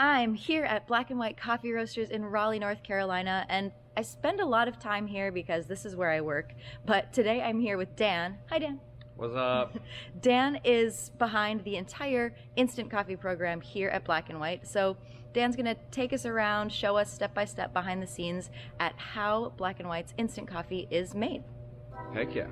I'm here at Black and White Coffee Roasters in Raleigh, North Carolina, and I spend a lot of time here because this is where I work. But today I'm here with Dan. Hi, Dan. What's up? Dan is behind the entire instant coffee program here at Black and White. So Dan's gonna take us around, show us step by step behind the scenes at how Black and White's instant coffee is made. Heck yeah.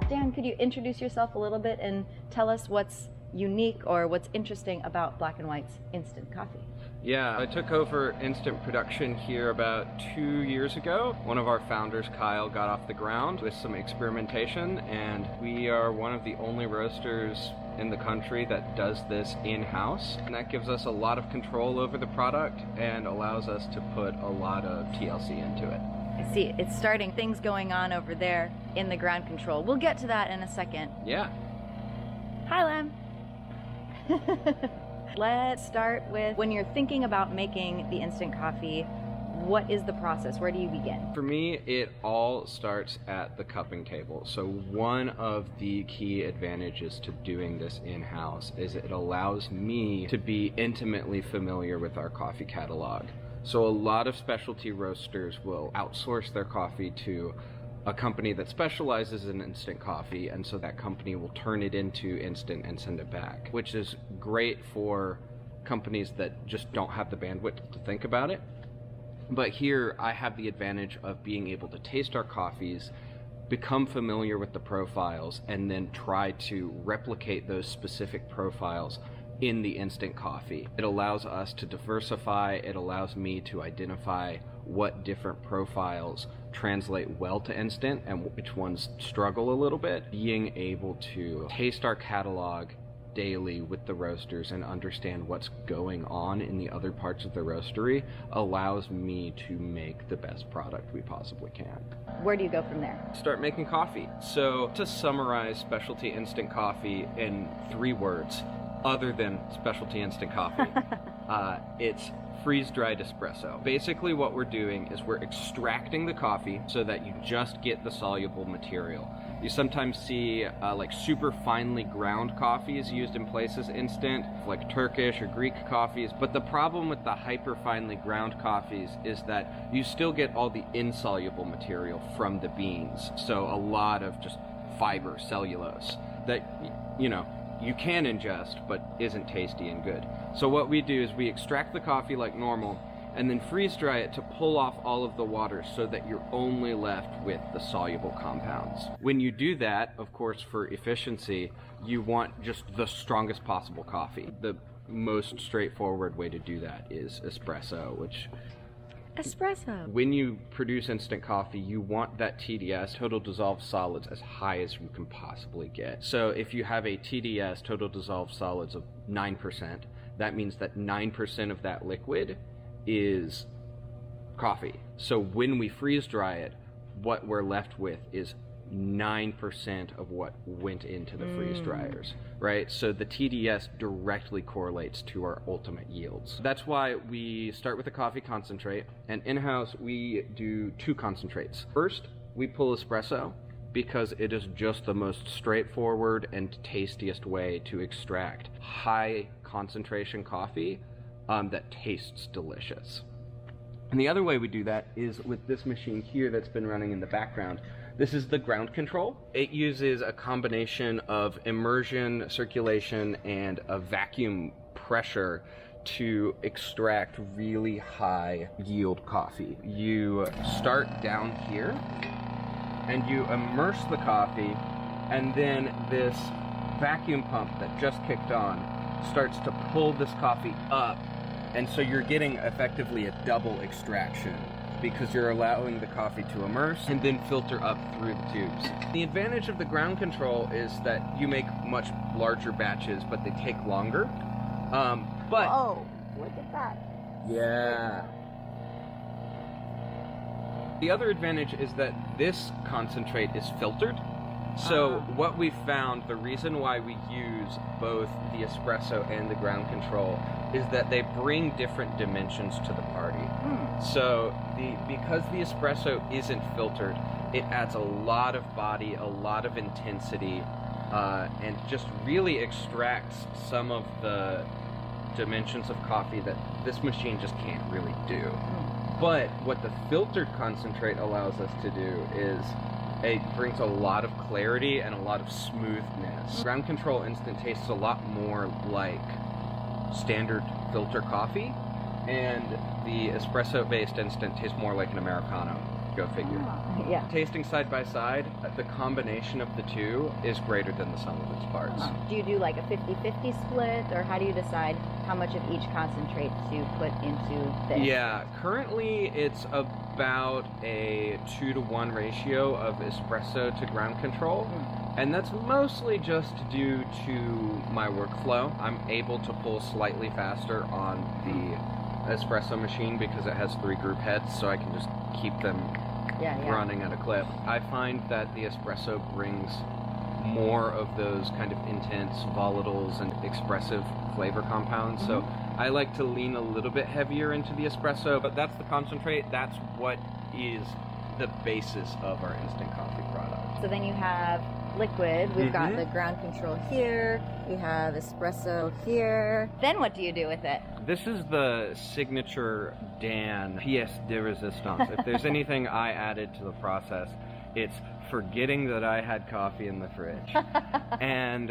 Dan, could you introduce yourself a little bit and tell us what's unique or what's interesting about Black and White's instant coffee? Yeah, I took over instant production here about 2 years ago. One of our founders, Kyle, got off the ground with some experimentation, and we are one of the only roasters in the country that does this in-house. And that gives us a lot of control over the product and allows us to put a lot of TLC into it. I see, it's starting things going on over there in the ground control. We'll get to that in a second. Yeah. Hi, Lamb. Let's start with when you're thinking about making the instant coffee, what is the process? Where do you begin? For me, it all starts at the cupping table. So one of the key advantages to doing this in-house is it allows me to be intimately familiar with our coffee catalog. So a lot of specialty roasters will outsource their coffee to a company that specializes in instant coffee, and so that company will turn it into instant and send it back, which is great for companies that just don't have the bandwidth to think about it. But here I have the advantage of being able to taste our coffees, become familiar with the profiles, and then try to replicate those specific profiles in the instant coffee. It allows us to diversify, it allows me to identify what different profiles translate well to instant and which ones struggle a little bit. Being able to taste our catalog daily with the roasters and understand what's going on in the other parts of the roastery allows me to make the best product we possibly can. Where do you go from there? Start making coffee. So to summarize specialty instant coffee in 3 words, other than specialty instant coffee, it's freeze-dried espresso. Basically what we're doing is we're extracting the coffee so that you just get the soluble material. You sometimes see like super finely ground coffees used in places instant, like Turkish or Greek coffees, but the problem with the hyper finely ground coffees is that you still get all the insoluble material from the beans. So a lot of just fiber, cellulose, that, you know, you can ingest, but isn't tasty and good. So what we do is we extract the coffee like normal, and then freeze dry it to pull off all of the water so that you're only left with the soluble compounds. When you do that, of course, for efficiency, you want just the strongest possible coffee. The most straightforward way to do that is espresso, which... Espresso. When you produce instant coffee, you want that TDS, total dissolved solids, as high as you can possibly get. So if you have a TDS, total dissolved solids, of 9%, that means that 9% of that liquid is coffee. So when we freeze dry it, what we're left with is 9% of what went into the freeze dryers, right? So the TDS directly correlates to our ultimate yields. That's why we start with a coffee concentrate, and in-house we do 2 concentrates. First, we pull espresso because it is just the most straightforward and tastiest way to extract high concentration coffee that tastes delicious. And the other way we do that is with this machine here that's been running in the background. This is the Groundcontrol. It uses a combination of immersion, circulation, and a vacuum pressure to extract really high yield coffee. You start down here and you immerse the coffee, and then this vacuum pump that just kicked on starts to pull this coffee up, and so you're getting effectively a double extraction because you're allowing the coffee to immerse and then filter up through the tubes. The advantage of the Groundcontrol is that you make much larger batches, but they take longer. Oh, look at that. Yeah. The other advantage is that this concentrate is filtered. So what we found, the reason why we use both the espresso and the Groundcontrol is that they bring different dimensions to the party. So because the espresso isn't filtered, it adds a lot of body, a lot of intensity, and just really extracts some of the dimensions of coffee that this machine just can't really do. But what the filtered concentrate allows us to do is it brings a lot of clarity and a lot of smoothness. Groundcontrol Instant tastes a lot more like standard filter coffee, and the espresso-based Instant tastes more like an Americano. Go figure. Yeah. Tasting side by side, the combination of the two is greater than the sum of its parts. Do you do like a 50-50 split, or how do you decide how much of each concentrate to put into this? Yeah, currently it's about a 2-to-1 ratio of espresso to Groundcontrol. And that's mostly just due to my workflow. I'm able to pull slightly faster on the espresso machine because it has 3 group heads, so I can just keep them running at a clip. I find that the espresso brings more of those kind of intense volatiles and expressive flavor compounds, so I like to lean a little bit heavier into the espresso, but that's the concentrate. That's what is the basis of our instant coffee product. So then you have liquid. We've got the Groundcontrol here. We have espresso here. Then what do you do with it? This is the signature Dan pièce de résistance. If there's anything I added to the process, it's forgetting that I had coffee in the fridge. And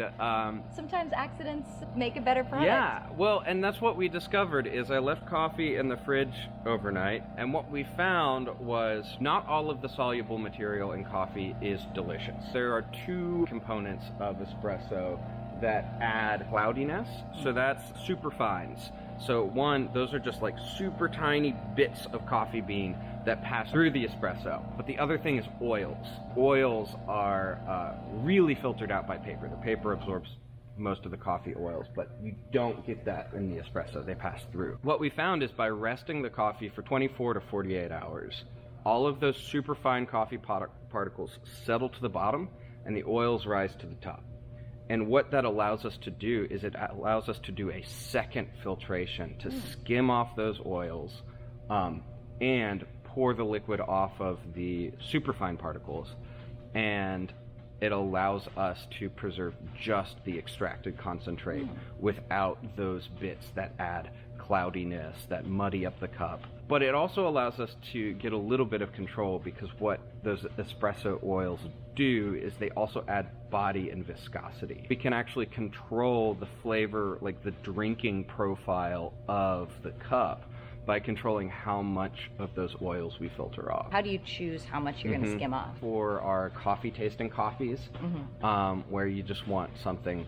sometimes accidents make a better product. Yeah, well, and that's what we discovered is I left coffee in the fridge overnight, and what we found was not all of the soluble material in coffee is delicious. There are 2 components of espresso that add cloudiness, so that's superfines. So one, those are just like super tiny bits of coffee bean that pass through the espresso. But the other thing is oils. Oils are really filtered out by paper. The paper absorbs most of the coffee oils, but you don't get that in the espresso. They pass through. What we found is by resting the coffee for 24 to 48 hours, all of those superfine coffee particles settle to the bottom and the oils rise to the top. And what that allows us to do is it allows us to do a second filtration to skim off those oils and pour the liquid off of the superfine particles. And it allows us to preserve just the extracted concentrate without those bits that add cloudiness, that muddy up the cup. But it also allows us to get a little bit of control because what those espresso oils do is they also add body and viscosity. We can actually control the flavor, like the drinking profile of the cup, by controlling how much of those oils we filter off. How do you choose how much you're going to skim off? For our coffee tasting coffees, where you just want something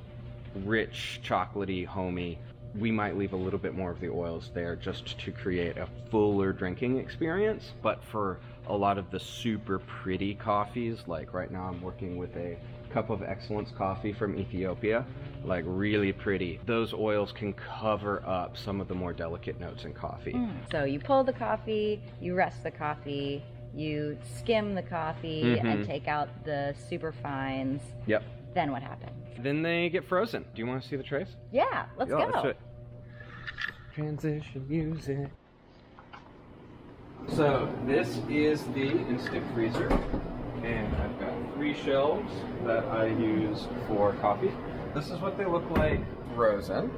rich, chocolatey, homey, we might leave a little bit more of the oils there just to create a fuller drinking experience. But for a lot of the super pretty coffees, like right now I'm working with a Cup of Excellence coffee from Ethiopia, like really pretty. Those oils can cover up some of the more delicate notes in coffee. So you pull the coffee, you rest the coffee, you skim the coffee and take out the super fines. Yep. Then what happens? Then they get frozen. Do you want to see the trays? Yeah, let's go. Let's do it. Transition music. So this is the instant freezer, and I've got 3 shelves that I use for coffee. This is what they look like frozen.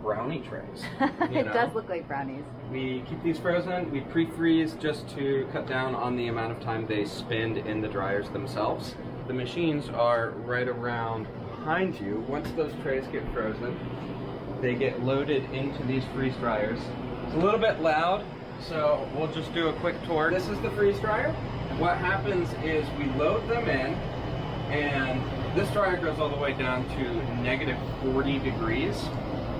Brownie trays. It does look like brownies. We keep these frozen. We pre-freeze just to cut down on the amount of time they spend in the dryers themselves. The machines are right around behind you. Once those trays get frozen, they get loaded into these freeze dryers. It's a little bit loud, so we'll just do a quick tour. This is the freeze dryer. What happens is we load them in, and this dryer goes all the way down to negative 40 degrees.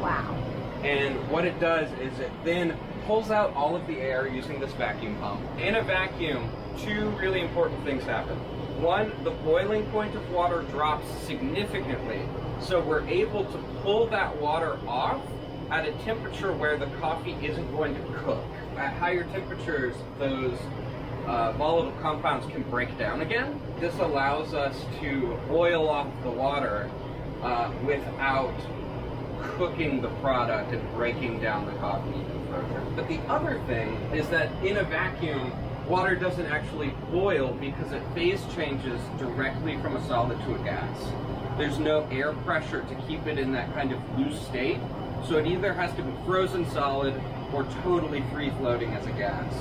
Wow. And what it does is it then pulls out all of the air using this vacuum pump. In a vacuum, 2 really important things happen. One, the boiling point of water drops significantly, so we're able to pull that water off at a temperature where the coffee isn't going to cook. At higher temperatures, those volatile compounds can break down again. This allows us to boil off the water without cooking the product and breaking down the coffee even further. But the other thing is that in a vacuum, water doesn't actually boil because it phase changes directly from a solid to a gas. There's no air pressure to keep it in that kind of loose state, so it either has to be frozen solid or totally free-floating as a gas.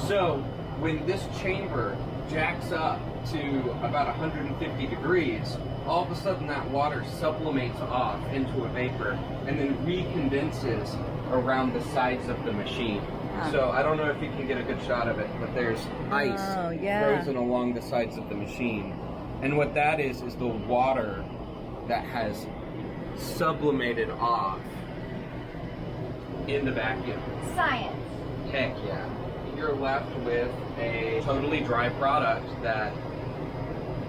So when this chamber jacks up to about 150 degrees, all of a sudden that water sublimates off into a vapor and then recondenses around the sides of the machine. So I don't know if you can get a good shot of it, but there's ice frozen along the sides of the machine. And what that is the water that has sublimated off in the vacuum. Science. Heck yeah. You're left with a totally dry product that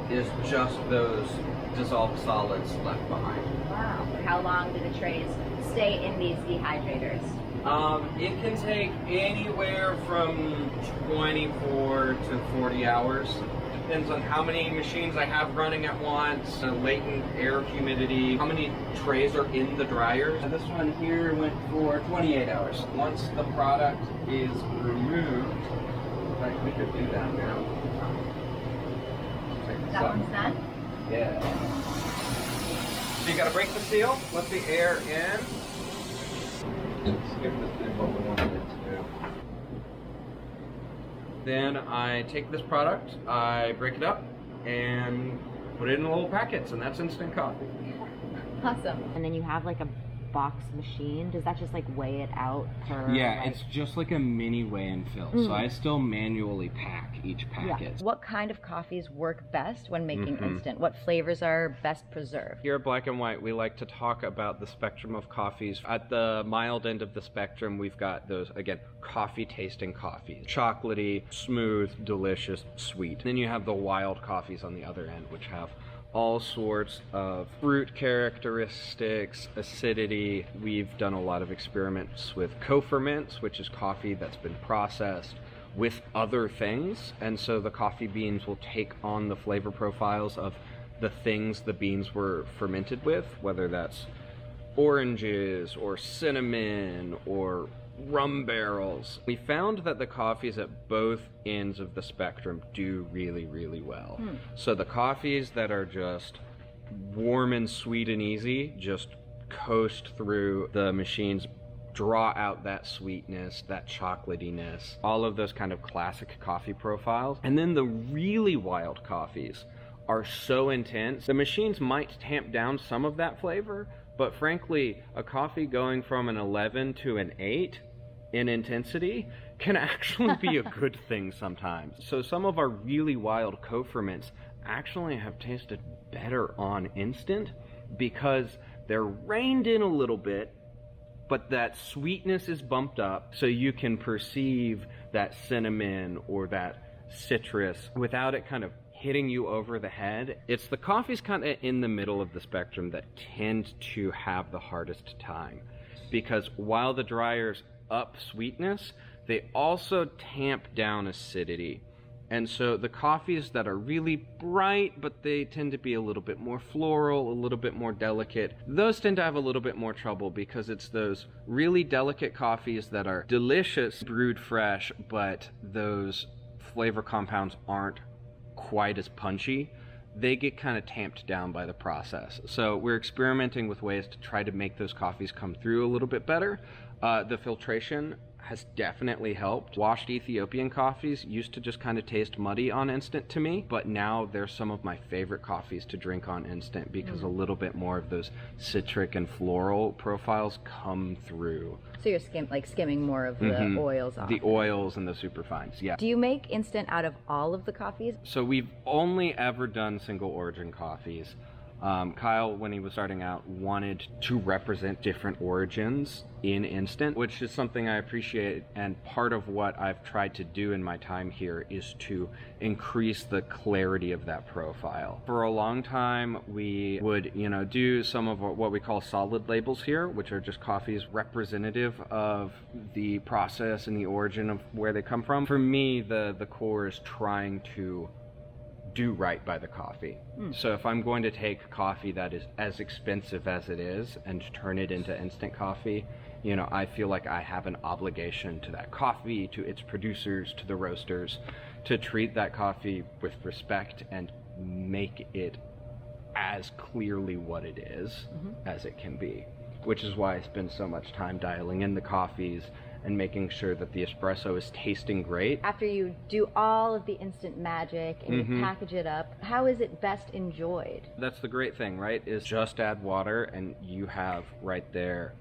is just those dissolved solids left behind. Wow. How long do the trays stay in these dehydrators? It can take anywhere from 24 to 40 hours. Depends on how many machines I have running at once, latent air humidity, how many trays are in the dryer. This one here went for 28 hours. Once the product is removed, like we could do that now. That one's done? Yeah. So you gotta break the seal, let the air in. Let's give this thing what we wanted it to do. Then I take this product, I break it up, and put it in little packets, and that's instant coffee. Awesome. And then you have like a box machine. Does that just like weigh it out per? Yeah, it's just like a mini weigh and fill. So I still manually pack each packet. Yeah. What kind of coffees work best when making instant? What flavors are best preserved? Here at Black and White, we like to talk about the spectrum of coffees. At the mild end of the spectrum, we've got those, again, coffee tasting coffees. Chocolatey, smooth, delicious, sweet. Then you have the wild coffees on the other end, which have all sorts of fruit characteristics, acidity. We've done a lot of experiments with co-ferments, which is coffee that's been processed with other things, and so the coffee beans will take on the flavor profiles of the things the beans were fermented with, whether that's oranges or cinnamon or rum barrels. We found that the coffees at both ends of the spectrum do really, really well. So the coffees that are just warm and sweet and easy just coast through the machines, draw out that sweetness, that chocolatiness, all of those kind of classic coffee profiles. And then the really wild coffees are so intense, the machines might tamp down some of that flavor, but frankly, a coffee going from an 11 to an 8 in intensity can actually be a good thing sometimes. So some of our really wild co-ferments actually have tasted better on instant because they're reined in a little bit, but that sweetness is bumped up so you can perceive that cinnamon or that citrus without it kind of hitting you over the head. It's the coffees kind of in the middle of the spectrum that tend to have the hardest time, because while the dryers up sweetness, they also tamp down acidity. And so the coffees that are really bright, but they tend to be a little bit more floral, a little bit more delicate, those tend to have a little bit more trouble because it's those really delicate coffees that are delicious, brewed fresh, but those flavor compounds aren't quite as punchy. They get kind of tamped down by the process. So we're experimenting with ways to try to make those coffees come through a little bit better. The filtration has definitely helped. Washed Ethiopian coffees used to just kind of taste muddy on instant to me, but now they're some of my favorite coffees to drink on instant because a little bit more of those citric and floral profiles come through. So you're skimming more of the oils off. The oils and the superfines, yeah. Do you make instant out of all of the coffees? So we've only ever done single origin coffees. Kyle, when he was starting out, wanted to represent different origins in instant, which is something I appreciate, and part of what I've tried to do in my time here is to increase the clarity of that profile. For a long time, we would, do some of what we call solid labels here, which are just coffees representative of the process and the origin of where they come from. For me, the core is trying to do right by the coffee. So if I'm going to take coffee that is as expensive as it is and turn it into instant coffee, I feel like I have an obligation to that coffee, to its producers, to the roasters, to treat that coffee with respect and make it as clearly what it is as it can be, which is why I spend so much time dialing in the coffees and making sure that the espresso is tasting great. After you do all of the instant magic and you package it up, how is it best enjoyed? That's the great thing, right? Is just add water and you have right there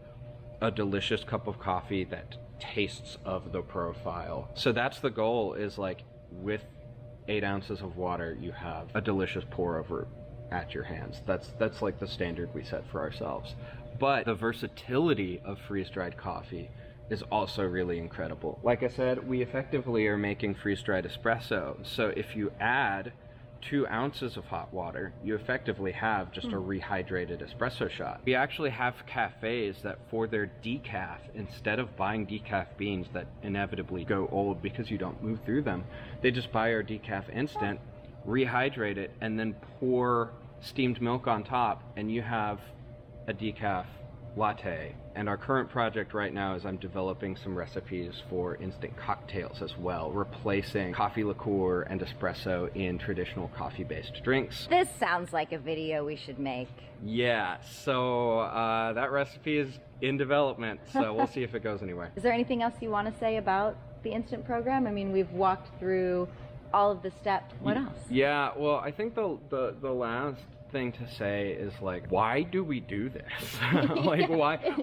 a delicious cup of coffee that tastes of the profile. So that's the goal, is like with 8 ounces of water, you have a delicious pour over at your hands. That's like the standard we set for ourselves. But the versatility of freeze-dried coffee is also really incredible. Like I said, we effectively are making freeze-dried espresso. So if you add 2 ounces of hot water, you effectively have just a rehydrated espresso shot. We actually have cafes that for their decaf, instead of buying decaf beans that inevitably go old because you don't move through them, they just buy our decaf instant, rehydrate it, and then pour steamed milk on top, and you have a decaf latte. And our current project right now is I'm developing some recipes for instant cocktails as well, replacing coffee liqueur and espresso in traditional coffee-based drinks. This sounds like a video we should make. Yeah, so that recipe is in development, so we'll see if it goes anywhere. Is there anything else you want to say about the instant program? I mean, we've walked through all of the steps. What else? Yeah, well, I think the last thing to say is like, why do we do this? Like,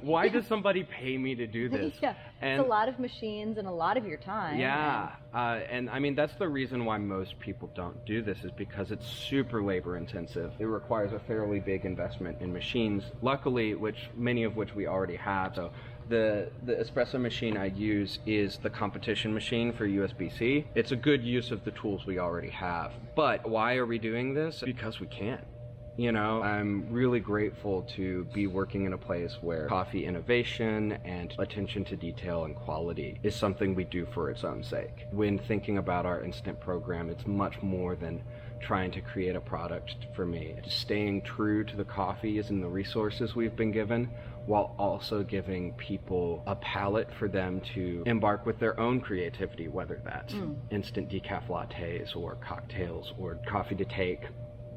why does somebody pay me to do this? Yeah, and it's a lot of machines and a lot of your time. Yeah, and I mean, that's the reason why most people don't do this, is because it's super labor intensive. It requires a fairly big investment in machines, luckily, many of which we already have. So the espresso machine I use is the competition machine for USB-C. It's a good use of the tools we already have. But why are we doing this? Because we can. I'm really grateful to be working in a place where coffee innovation and attention to detail and quality is something we do for its own sake. When thinking about our instant program, it's much more than trying to create a product for me. Staying true to the coffees and the resources we've been given, while also giving people a palette for them to embark with their own creativity, whether that's instant decaf lattes or cocktails or coffee to take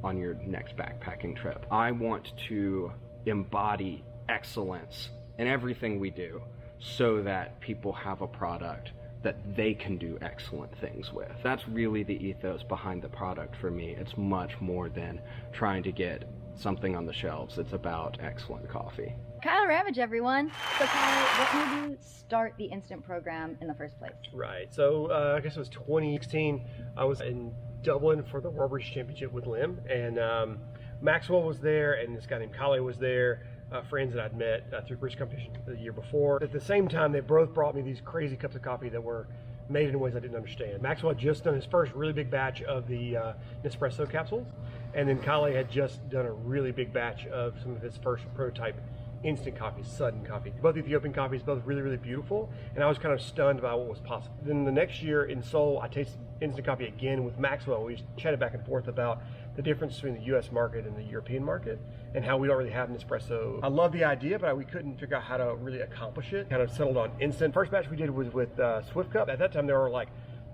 on your next backpacking trip. I want to embody excellence in everything we do so that people have a product that they can do excellent things with. That's really the ethos behind the product for me. It's much more than trying to get something on the shelves. It's about excellent coffee. Kyle Ramage, everyone. So Kyle, what made you start the instant program in the first place? Right, so I guess it was 2016. I was in Dublin for the World Barista Championship with Lim, and Maxwell was there, and this guy named Kale was there, friends that I'd met through Barista competition the year before. At the same time, they both brought me these crazy cups of coffee that were made in ways I didn't understand. Maxwell had just done his first really big batch of the Espresso capsules, and then Kale had just done a really big batch of some of his first prototype instant coffees, sudden coffee. Both Ethiopian coffees, both really, really beautiful, and I was kind of stunned by what was possible. Then the next year in Seoul, I tasted instant coffee again with Maxwell. We chatted back and forth about the difference between the US market and the European market and how we don't really have an espresso. I love the idea, but we couldn't figure out how to really accomplish it. Kind of settled on instant. First batch we did was with Swift Cup. At that time, there were like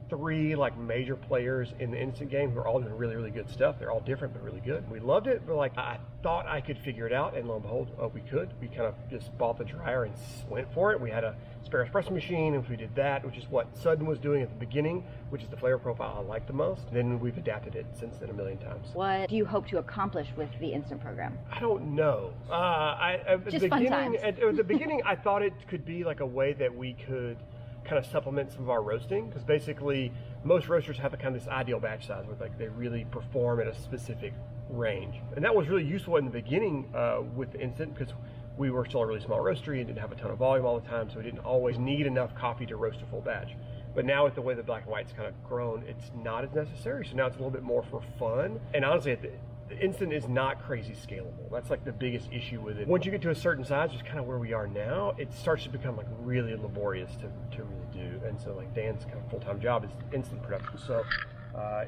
3 major players in the instant game who are all doing really, really good stuff. They're all different, but really good. We loved it, but I thought I could figure it out, and lo and behold, we could. We kind of just bought the dryer and went for it. We had a spare espresso machine, and we did that, which is what Sudden was doing at the beginning, which is the flavor profile I like the most. Then we've adapted it since then a million times. What do you hope to accomplish with the instant program? I don't know. At the beginning, I thought it could be like a way that we could kind of supplement some of our roasting, because basically most roasters have a kind of this ideal batch size where they really perform at a specific range. And that was really useful in the beginning with the instant, because we were still a really small roastery and didn't have a ton of volume all the time, so we didn't always need enough coffee to roast a full batch. But now with the way the black and white's kind of grown, it's not as necessary, so now it's a little bit more for fun. And honestly, the instant is not crazy scalable. That's like the biggest issue with it. Once you get to a certain size, which is kind of where we are now, it starts to become like really laborious to really do. And so like Dan's kind of full-time job is instant production. So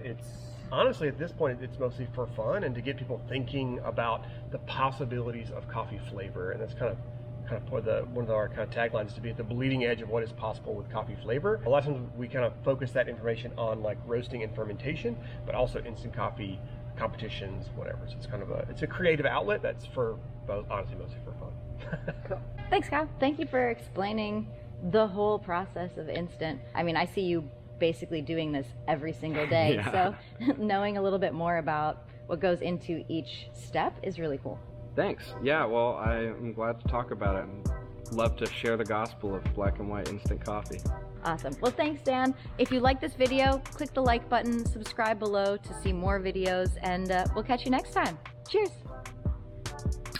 it's honestly at this point, it's mostly for fun and to get people thinking about the possibilities of coffee flavor. And that's kind of one of our kind of taglines is to be at the bleeding edge of what is possible with coffee flavor. A lot of times we kind of focus that information on like roasting and fermentation, but also instant coffee competitions, whatever. So it's kind of it's a creative outlet that's for both, honestly, mostly for fun. Cool. Thanks, Kyle. Thank you for explaining the whole process of instant. I mean, I see you basically doing this every single day. Yeah. So knowing a little bit more about what goes into each step is really cool. Thanks. Yeah, well, I'm glad to talk about it and love to share the gospel of black and white instant coffee. Awesome. Well, thanks, Dan. If you like this video, click the like button, subscribe below to see more videos, and we'll catch you next time. Cheers.